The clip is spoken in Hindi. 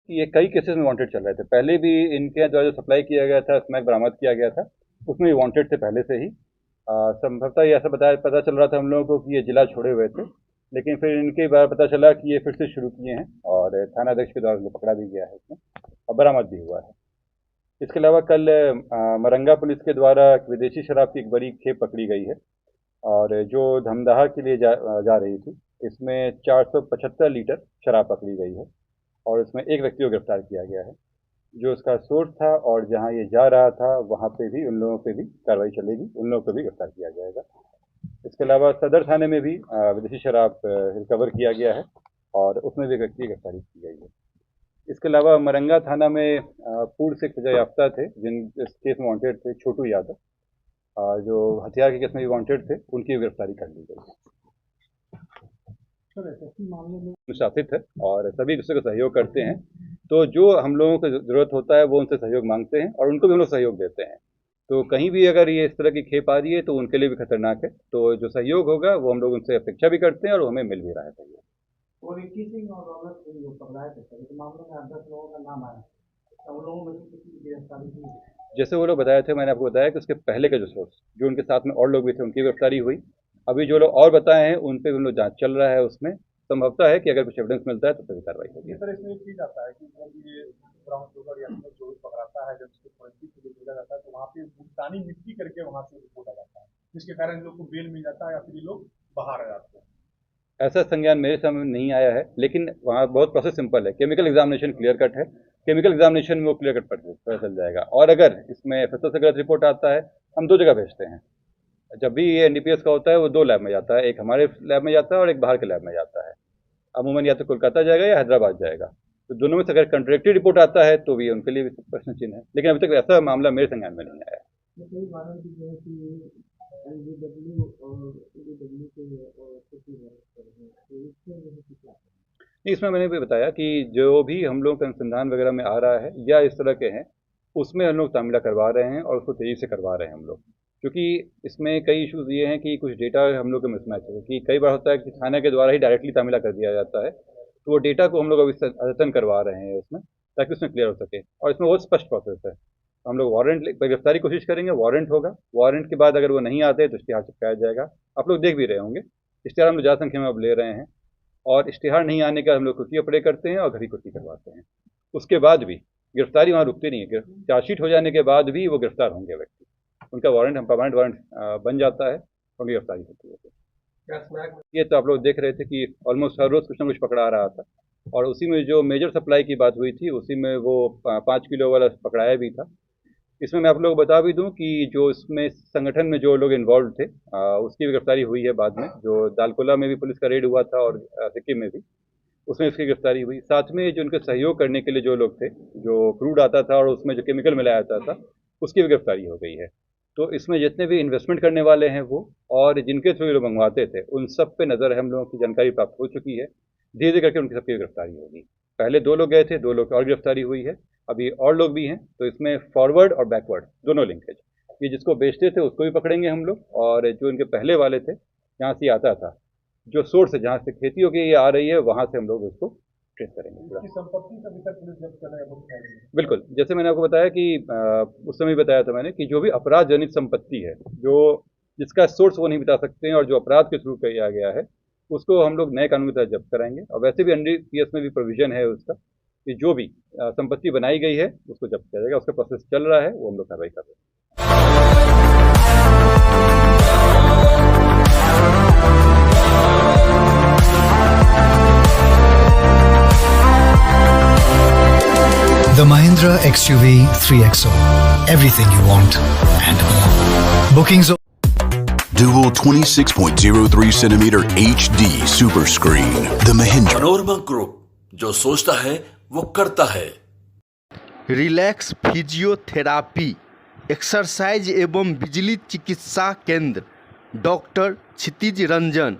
कि ये कई केसेस में वांटेड चल रहे थे। पहले भी इनके द्वारा जो सप्लाई किया गया था, स्मैक बरामद किया गया था, उसमें ये वांटेड थे पहले से ही। संभवतः ये ऐसा पता चल रहा था हम लोगों को कि ये जिला छोड़े हुए थे, लेकिन फिर इनके बारे पता चला कि ये फिर से शुरू किए हैं और थाना अध्यक्ष के द्वारा इनको पकड़ा भी गया है इसमें और बरामद भी हुआ है। इसके अलावा कल मरंगा पुलिस के द्वारा विदेशी शराब की एक बड़ी खेप पकड़ी गई है और जो धमदाहा के लिए जा रही थी। इसमें 475 लीटर शराब पकड़ी गई है और इसमें एक व्यक्ति को गिरफ्तार किया गया है। जो उसका सोर्स था और जहां ये जा रहा था वहां पे भी उन लोगों पे भी कार्रवाई चलेगी, उन लोगों को भी गिरफ्तार किया जाएगा। इसके अलावा सदर थाने में भी विदेशी शराब रिकवर किया गया है और उसमें भी एक व्यक्ति की गिरफ्तारी की गई है। इसके अलावा मरंगा थाना में पूर्व से सजा याफ्ता थे जिन इस केस में वांटेड थे, छोटू यादव, जो हथियार के केस में भी वांटेड थे, उनकी गिरफ्तारी कर ली गई। अनुशासित है और सभी दूसरे को सहयोग करते हैं, तो जो हम लोगों को जरूरत होता है वो उनसे सहयोग मांगते हैं और उनको भी हम लोग सहयोग देते हैं। तो कहीं भी अगर ये इस तरह की खेप आ रही है तो उनके लिए भी खतरनाक है, तो जो सहयोग होगा वो हम लोग उनसे अपेक्षा भी करते हैं और हमें मिल भी रहा है सहयोग। और रिकी सिंह और रौनक सिंह जो पकड़ाए थे, इस मामले में 10 लोगों का नाम आया, तो उन लोगों में से किसी की गिरफ्तारी हुई? जैसे वो लोग बताए थे, मैंने आपको बताया कि उसके पहले का जो सोर्स, जो उनके साथ में और लोग भी थे, उनकी गिरफ्तारी हुई। अभी जो लोग और बताए हैं उन पे हम लोग जाँच चल रहा है, उसमें संभवतः है कि अगर कुछ एविडेंस मिलता है तो फिर कार्रवाई होगी। सर, इसमें एक चीज आता है कि जब ये ब्राउन शुगर या जो पकड़ाता है, जब उसको फॉरेंसिक के लिए भेजा जाता है तो वहाँ पे मुल्तानी मिट्टी करके वहाँ से रिपोर्ट आ जाता है, जिसके कारण इन लोग को बेल मिल जाता है या फिर ये लोग बाहर आ जाते हैं। ऐसा संज्ञान मेरे सामने नहीं आया है, लेकिन वहाँ बहुत प्रोसेस सिंपल है। केमिकल एग्जामिनेशन क्लियर कट है, केमिकल एग्जामिनेशन में वो क्लियर कट पता चल जाएगा। और अगर इसमें FSL से गलत रिपोर्ट आता है, हम 2 जगह भेजते हैं। जब भी ये NDPS का होता है वो 2 लैब में जाता है, एक हमारे लैब में जाता है और एक बाहर के लैब में जाता है। अमूमन या तो कोलकाता जाएगा या हैदराबाद जाएगा, तो दोनों में से अगर कंट्रेक्टिव रिपोर्ट आता है तो भी उनके लिए भी प्रश्न चिन्ह है, लेकिन अभी तक ऐसा मामला मेरे संज्ञान में नहीं आया। इसमें मैंने भी बताया कि जो भी हम लोग अनुसंधान वगैरह में आ रहा है या इस तरह के हैं, उसमें हम लोग तामीला करवा रहे हैं और उसको तेज़ी से करवा रहे हैं हम लोग, क्योंकि इसमें कई इश्यूज़ ये हैं कि कुछ डेटा हम लोग का मिसमैच है कि कई बार होता है कि थाने के द्वारा ही डायरेक्टली तामीला कर दिया जाता है, तो वो डेटा को हम लोग अभी अद्यतन करवा रहे हैं उसमें, ताकि उसमें क्लियर हो सके। और इसमें बहुत स्पष्ट प्रोसेस है। हम लोग वारंट गिरफ्तारी कोशिश करेंगे, वारंट होगा, वारंट के बाद अगर वो नहीं आते तो इश्तिहार चिपकाया जाएगा। आप लोग देख भी रहे होंगे, इश्तिहार हम लोग ज़्यादा संख्या में अब ले रहे हैं और इश्तिहार नहीं आने का हम लोग कुर्सी अप्लाई करते हैं और घड़ी कुर्सी करवाते हैं। उसके बाद भी गिरफ्तारी वहाँ रुकती नहीं है, चार्जशीट हो जाने के बाद भी वो गिरफ्तार होंगे व्यक्ति, उनका वारंट हम परमानेंट वारंट बन जाता है और उनकी गिरफ्तारी होती है। ये तो आप लोग देख रहे थे कि ऑलमोस्ट हर रोज़ कुछ ना कुछ पकड़ा रहा था और उसी में जो मेजर सप्लाई की बात हुई थी उसी में वो 5 किलो वाला पकड़ाया भी था। इसमें मैं आप लोग को बता भी दूं कि जो इसमें संगठन में जो लोग इन्वॉल्व थे उसकी भी गिरफ्तारी हुई है बाद में। जो दालकोला में भी पुलिस का रेड हुआ था और सिक्किम में भी, उसमें इसकी गिरफ्तारी हुई। साथ में जो उनके सहयोग करने के लिए जो लोग थे, जो क्रूड आता था और उसमें जो केमिकल मिलाया जाता था, उसकी भी गिरफ्तारी हो गई है। तो इसमें जितने भी इन्वेस्टमेंट करने वाले हैं वो और जिनके थ्रू लोग मंगवाते थे, उन सब पे नज़र है, हम लोगों की जानकारी प्राप्त हो चुकी है। धीरे धीरे करके उनकी सबकी गिरफ्तारी होगी। पहले 2 लोग गए थे, 2 लोग की और गिरफ्तारी हुई है, अभी और लोग भी हैं। तो इसमें फॉरवर्ड और बैकवर्ड दोनों लिंकेज, ये जिसको बेचते थे उसको भी पकड़ेंगे हम लोग, और जो इनके पहले वाले थे जहाँ से आता था, जो सोर्स है जहाँ से खेती होगी ये आ रही है, वहाँ से हम लोग उसको ट्रेस करेंगे। संपत्ति का वितरण पुलिस जब्त कर रहा है। बिल्कुल, जैसे मैंने आपको बताया कि उस समय बताया था मैंने कि जो भी अपराध जनित संपत्ति है, जो जिसका सोर्स वो नहीं बता सकते हैं और जो अपराध के थ्रू किया गया है, उसको हम लोग नए कानून के तहत जब्त कराएंगे। और वैसे भी NDPS में भी प्रोविजन है उसका कि जो भी संपत्ति बनाई गई है उसको जब्त किया जाएगा। उसका प्रोसेस चल रहा है, वो हम लोग कार्रवाई कर रहे हैं। The Mahindra XUV 3XO. Everything you want and more. Bookings. Dual 26.03 centimeter HD super screen. The Mahindra. Manorama group, जो सोचता है वो करता है। रिलैक्स फिजियोथेरापी, एक्सरसाइज एवं बिजली चिकित्सा केंद्र, डॉक्टर क्षितिज रंजन।